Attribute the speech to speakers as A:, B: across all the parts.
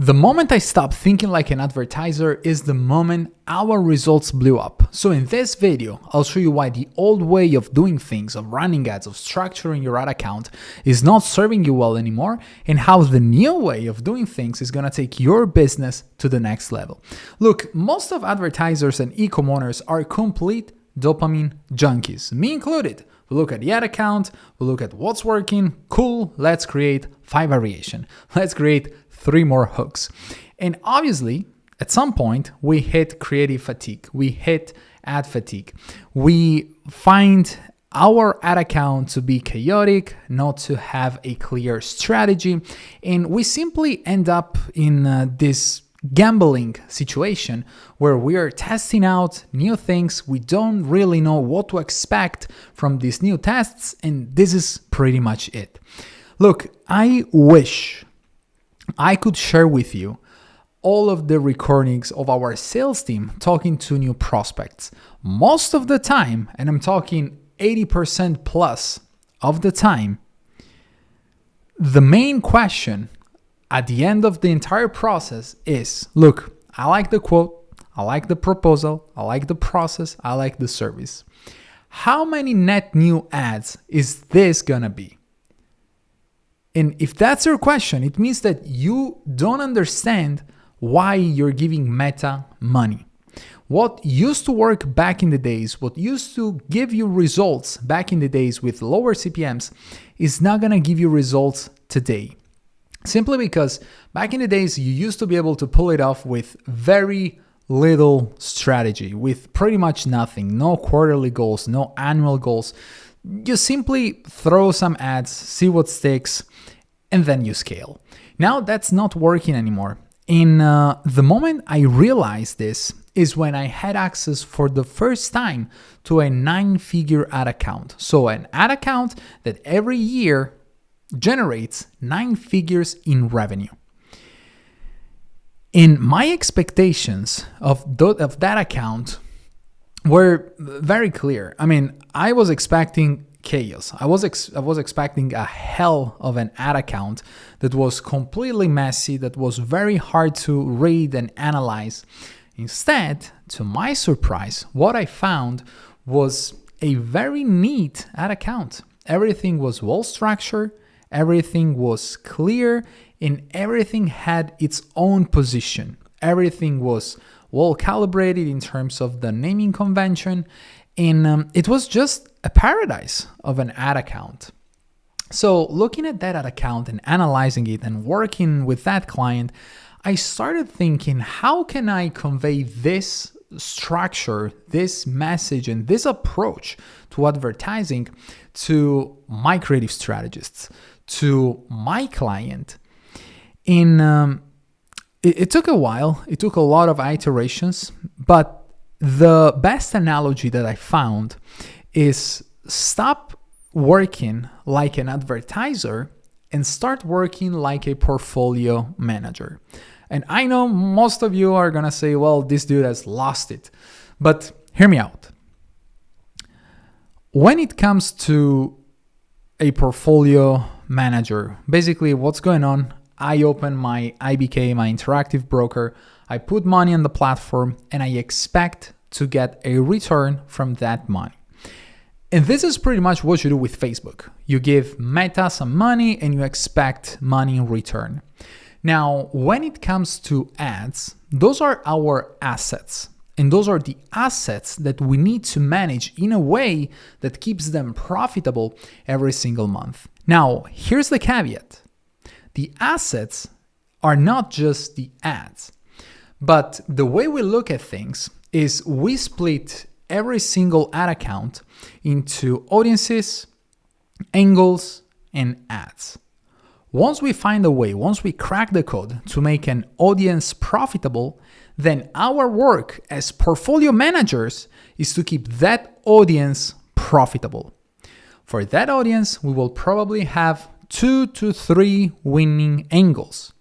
A: The moment I stopped thinking like an advertiser is the moment our results blew up. So in this video, I'll show you why the old way of doing things, of running ads, of structuring your ad account is not serving you well anymore, and how the new way of doing things is going to take your business to the next level. Look, most of advertisers and e-com owners are complete dopamine junkies, me included. We look at the ad account, we look at what's working, cool, let's create 5 variation. Let's create 3 more hooks. And obviously, at some point, we hit creative fatigue. We hit ad fatigue. We find our ad account to be chaotic, not to have a clear strategy, and we simply end up in this gambling situation where we are testing out new things. We don't really know what to expect from these new tests, and this is pretty much it. Look, I wish I could share with you all of the recordings of our sales team talking to new prospects. Most of the time, and I'm talking 80% plus of the time, the main question at the end of the entire process is, look, I like the quote, I like the proposal, I like the process, I like the service. How many net new ads is this gonna be? And if that's your question, it means that you don't understand why you're giving Meta money. What used to work back in the days, what used to give you results back in the days with lower CPMs is not gonna give you results today. Simply because back in the days, you used to be able to pull it off with very little strategy, with pretty much nothing, no quarterly goals, no annual goals. You simply throw some ads, see what sticks, and then you scale. Now that's not working anymore. In the moment I realized this is when I had access for the first time to a 9-figure ad account. So an ad account that every year generates 9 figures in revenue. And my expectations of that account were very clear. I mean, I was expecting chaos. I was expecting a hell of an ad account that was completely messy, that was very hard to read and analyze. Instead, to my surprise, what I found was a very neat ad account. Everything was well structured, everything was clear, and everything had its own position. Everything was well calibrated in terms of the naming convention, and it was just a paradise of an ad account. So looking at that ad account and analyzing it and working with that client, I started thinking, how can I convey this structure, this message, and this approach to advertising to my creative strategists, to my client? It took a while. It took a lot of iterations, but the best analogy that I found is stop working like an advertiser and start working like a portfolio manager. And I know most of you are gonna say, well, this dude has lost it. But hear me out. When it comes to a portfolio manager, basically what's going on, I open my IBK, my interactive broker, I put money on the platform, and I expect to get a return from that money. And this is pretty much what you do with Facebook. You give Meta some money and you expect money in return. Now, when it comes to ads, those are our assets. And those are the assets that we need to manage in a way that keeps them profitable every single month. Now, here's the caveat. The assets are not just the ads, but the way we look at things is we split every single ad account into audiences, angles, and ads. Once we find a way, once we crack the code to make an audience profitable, then our work as portfolio managers is to keep that audience profitable. For that audience, we will probably have 2 to 3 winning angles.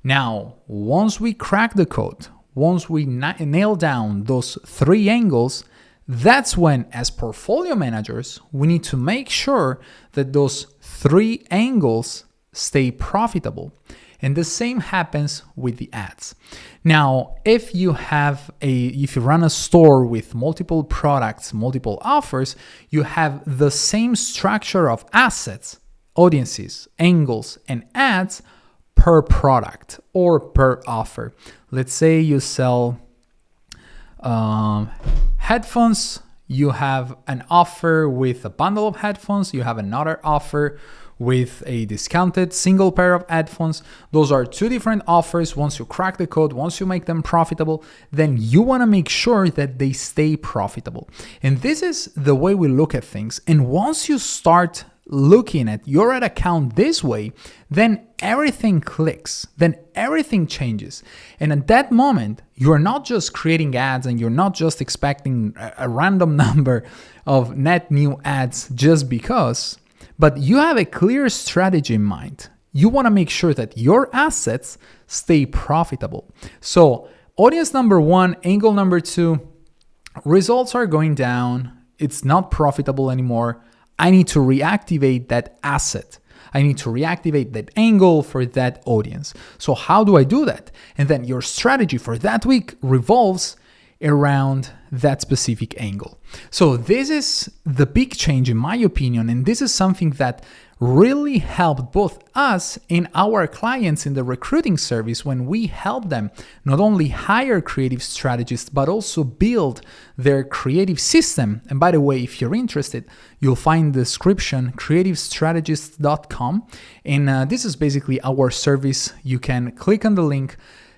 A: Now, once we crack the code, once we nail down those 3 angles, that's when, as portfolio managers, we need to make sure that those 3 angles stay profitable. And the same happens with the ads. Now, if you run a store with multiple products, multiple offers, you have the same structure of assets, audiences, angles, and ads per product or per offer. Let's say you sell headphones. You have an offer with a bundle of headphones. You have another offer with a discounted single pair of headphones. Those are two different offers. Once you crack the code, once you make them profitable, then you want to make sure that they stay profitable. And this is the way we look at things. And once you start looking at your ad account this way, then everything clicks, then everything changes. And at that moment, you're not just creating ads and you're not just expecting a random number of net new ads just because, but you have a clear strategy in mind. You want to make sure that your assets stay profitable. So audience number one, angle number two, results are going down. It's not profitable anymore. I need to reactivate that asset. I need to reactivate that angle for that audience. So how do I do that? And then your strategy for that week revolves around that specific angle. So this is the big change in my opinion, and this is something that really helped both us and our clients in the recruiting service when we help them not only hire creative strategists, but also build their creative system. And by the way, if you're interested, you'll find the description creativestrategists.com. And this is basically our service. You can click on the link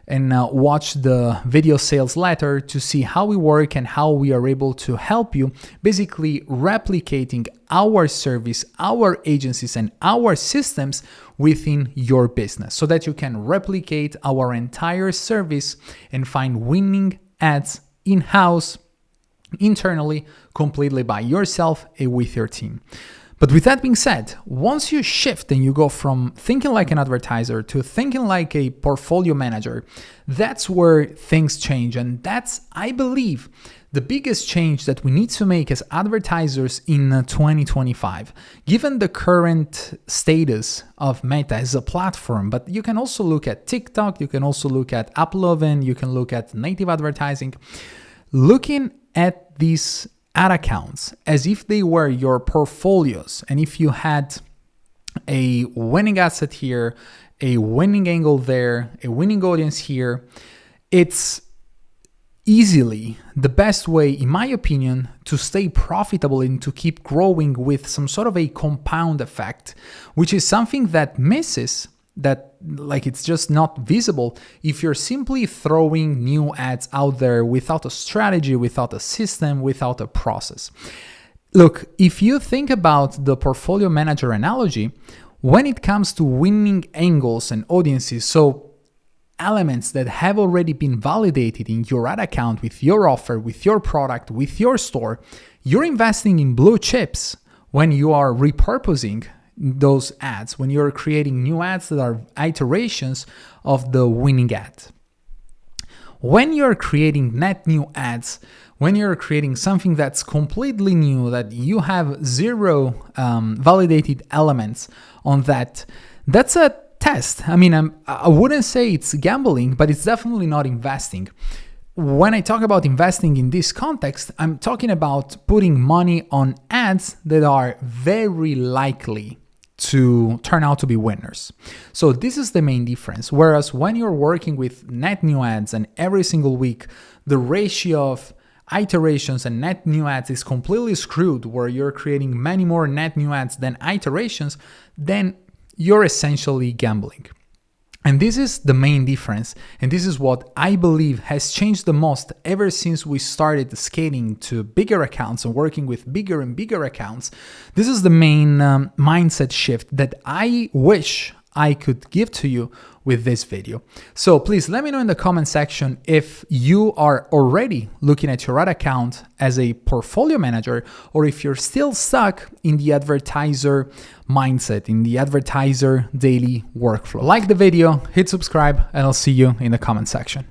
A: and watch the video sales letter to see how we work and how we are able to help you, basically replicating our service, our agencies, and our systems within your business so that you can replicate our entire service and find winning ads in-house, internally, completely by yourself and with your team. But with that being said, once you shift and you go from thinking like an advertiser to thinking like a portfolio manager, that's where things change. And that's, I believe, the biggest change that we need to make as advertisers in 2025, given the current status of Meta as a platform. But you can also look at TikTok, you can also look at AppLovin, you can look at native advertising. Looking at these ad accounts as if they were your portfolios, and if you had a winning asset here, a winning angle there, a winning audience here, it's easily the best way, in my opinion, to stay profitable and to keep growing with some sort of a compound effect, which is something that misses, that like it's just not visible if you're simply throwing new ads out there without a strategy, without a system, without a process. Look, if you think about the portfolio manager analogy, when it comes to winning angles and audiences, so elements that have already been validated in your ad account with your offer, with your product, with your store, you're investing in blue chips when you are repurposing those ads, when you're creating new ads that are iterations of the winning ad. When you're creating net new ads, when you're creating something that's completely new, that you have zero validated elements on that, that's a test. I mean, I wouldn't say it's gambling, but it's definitely not investing. When I talk about investing in this context, I'm talking about putting money on ads that are very likely to turn out to be winners. So this is the main difference. Whereas when you're working with net new ads and every single week, the ratio of iterations and net new ads is completely screwed, where you're creating many more net new ads than iterations, then you're essentially gambling. And this is the main difference. And this is what I believe has changed the most ever since we started scaling to bigger accounts and working with bigger and bigger accounts. This is the main mindset shift that I wish I could give to you with this video. So please let me know in the comment section if you are already looking at your ad account as a portfolio manager, or if you're still stuck in the advertiser mindset, in the advertiser daily workflow. Like the video, hit subscribe, and I'll see you in the comment section.